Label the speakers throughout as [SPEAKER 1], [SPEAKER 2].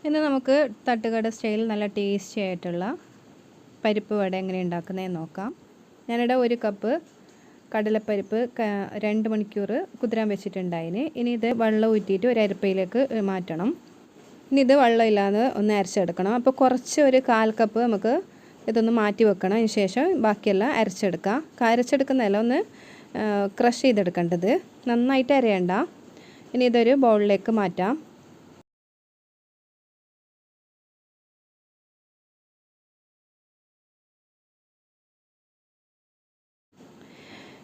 [SPEAKER 1] ഇന്ന് നമുക്ക് തട്ടുകട സ്റ്റൈൽ നല്ല ടേസ്റ്റി ആയിട്ടുള്ള പരിപ്പ് വട എങ്ങനെ ഉണ്ടാക്കുന്നതെന്ന് നോക്കാം. ഞാനിവിടെ 1 കപ്പ് കടലപ്പരിപ്പ് 2 മണിക്കൂർ കുതിരാൻ വെച്ചിട്ടുണ്ടായിന്. ഇനി ഇത് വെള്ളം ഊറ്റിയിട്ട് ഒരു അരിപ്പയിലേക്ക് മാറ്റണം. ഇനി ഇത് വെള്ളമില്ലാതെ ഒന്ന് അരച്ചെടുക്കണം. അപ്പോൾ കുറച്ച് ഒരു 1/4 കപ്പ് നമുക്ക് ഇതൊന്ന് മാറ്റി വെക്കണം. അതിന് ശേഷം ബാക്കിയെല്ലാം അരച്ചെടുക്കാം. അരച്ചെടുക്കുന്നതെല്ലാം ഒന്ന് ക്രഷ് ചെയ്തെടുക്കേണ്ടത്, നന്നായിട്ട് അരയണ്ട. ഇനി ഇതൊരു ബൗളിലേക്ക് മാറ്റാം.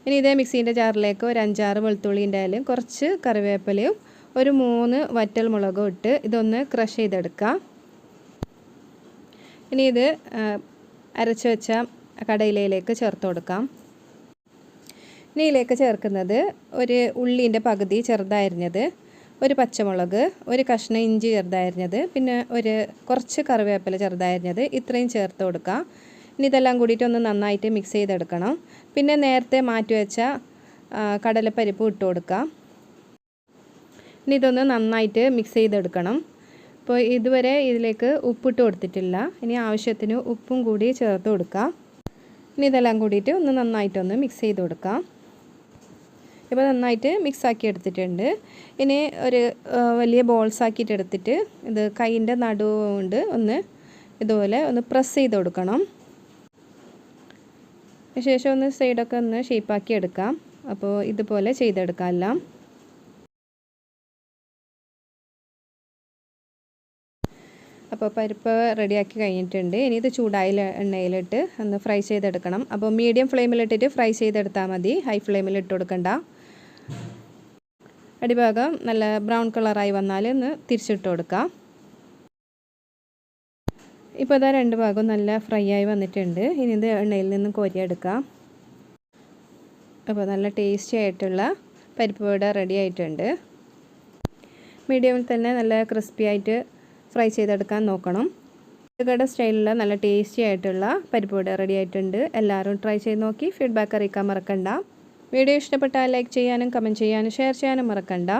[SPEAKER 1] ഇനി ഇതേ മിക്സീൻ്റെ ജാറിലേക്ക് ഒരു 5-6 വെളുത്തുള്ളിൻ്റെ ഇലയും കുറച്ച് കറിവേപ്പിലയും ഒരു 3 വറ്റൽ മുളകും ഇട്ട് ഇതൊന്ന് ക്രഷ് ചെയ്തെടുക്കാം. ഇനി ഇത് അരച്ച് വെച്ച കടയിലയിലേക്ക് ചേർത്ത് കൊടുക്കാം. ഇനി ഇതിലേക്ക് ചേർക്കുന്നത് ഒരു ഉള്ളീൻ്റെ പകുതി ചെറുതായിരിഞ്ഞത്, ഒരു പച്ചമുളക്, ഒരു കഷ്ണം ഇഞ്ചി ചെറുതായിരിഞ്ഞത്, പിന്നെ കുറച്ച് കറിവേപ്പില ചെറുതായിരിഞ്ഞത്, ഇത്രയും ചേർത്ത് കൊടുക്കാം. ഇനി ഇതെല്ലാം കൂടിയിട്ട് ഒന്ന് നന്നായിട്ട് മിക്സ് ചെയ്തെടുക്കണം. പിന്നെ നേരത്തെ മാറ്റി വെച്ച കടലപ്പരിപ്പ് ഇട്ട് കൊടുക്കാം. ഇനി ഇതൊന്ന് നന്നായിട്ട് മിക്സ് ചെയ്തെടുക്കണം. അപ്പോൾ ഇതുവരെ ഇതിലേക്ക് ഉപ്പിട്ട് കൊടുത്തിട്ടില്ല. ഇനി ആവശ്യത്തിന് ഉപ്പും കൂടി ചേർത്ത് കൊടുക്കാം. ഇനി ഇതെല്ലാം കൂടിയിട്ട് ഒന്ന് നന്നായിട്ടൊന്ന് മിക്സ് ചെയ്ത് കൊടുക്കാം. ഇപ്പോൾ നന്നായിട്ട് മിക്സാക്കി എടുത്തിട്ടുണ്ട്. ഇനി ഒരു വലിയ ബോൾസ് ആക്കിയിട്ട് എടുത്തിട്ട് ഇത് കൈയിൻ്റെ നടുവ് കൊണ്ട് ഒന്ന് ഇതുപോലെ ഒന്ന് പ്രസ് ചെയ്ത് കൊടുക്കണം. ശേഷം ഒന്ന് സൈഡൊക്കെ ഒന്ന് ഷേപ്പാക്കി എടുക്കാം. അപ്പോൾ ഇതുപോലെ ചെയ്തെടുക്കാം എല്ലാം. അപ്പോൾ പരിപ്പ് റെഡിയാക്കി കഴിഞ്ഞിട്ടുണ്ട്. ഇനി ഇത് ചൂടായ എണ്ണയിലിട്ട് ഒന്ന് ഫ്രൈ ചെയ്തെടുക്കണം. അപ്പോൾ മീഡിയം ഫ്ലെയിമിലിട്ടിട്ട് ഫ്രൈ ചെയ്തെടുത്താൽ മതി, ഹൈ ഫ്ലെയിമിൽ ഇട്ട് കൊടുക്കണ്ട. അടിഭാഗം നല്ല ബ്രൗൺ കളറായി വന്നാൽ ഒന്ന് തിരിച്ചിട്ട് കൊടുക്കാം. ഇപ്പോൾ ഇതാ 2 ഭാഗവും നല്ല ഫ്രൈ ആയി വന്നിട്ടുണ്ട്. ഇനി ഇത് എണ്ണയിൽ നിന്ന് കോരിയെടുക്കാം. അപ്പോൾ നല്ല ടേസ്റ്റി ആയിട്ടുള്ള പരിപ്പ് വട റെഡി ആയിട്ടുണ്ട്. മീഡിയമിൽ തന്നെ നല്ല ക്രിസ്പി ആയിട്ട് ഫ്രൈ ചെയ്തെടുക്കാൻ നോക്കണം. തട്ടുകട സ്റ്റൈലിലുള്ള നല്ല ടേസ്റ്റി ആയിട്ടുള്ള പരിപ്പ് വട റെഡി ആയിട്ടുണ്ട്. എല്ലാവരും ട്രൈ ചെയ്ത് നോക്കി ഫീഡ്ബാക്ക് അറിയിക്കാൻ മറക്കണ്ട. വീഡിയോ ഇഷ്ടപ്പെട്ടാൽ ലൈക്ക് ചെയ്യാനും കമൻറ്റ് ചെയ്യാനും ഷെയർ ചെയ്യാനും മറക്കണ്ട.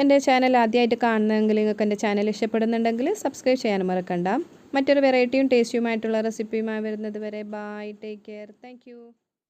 [SPEAKER 1] എൻ്റെ ചാനൽ ആദ്യമായിട്ട് കാണുന്നതെങ്കിൽ നിങ്ങൾക്ക് എൻ്റെ ചാനൽ ഇഷ്ടപ്പെടുന്നുണ്ടെങ്കിൽ സബ്സ്ക്രൈബ് ചെയ്യാനും മറക്കണ്ട. മറ്റൊരു വെറൈറ്റിയും ടേസ്റ്റിയുമായിട്ടുള്ള റെസിപ്പിയുമായി വരുന്നത് വരെ bye, take care, thank U.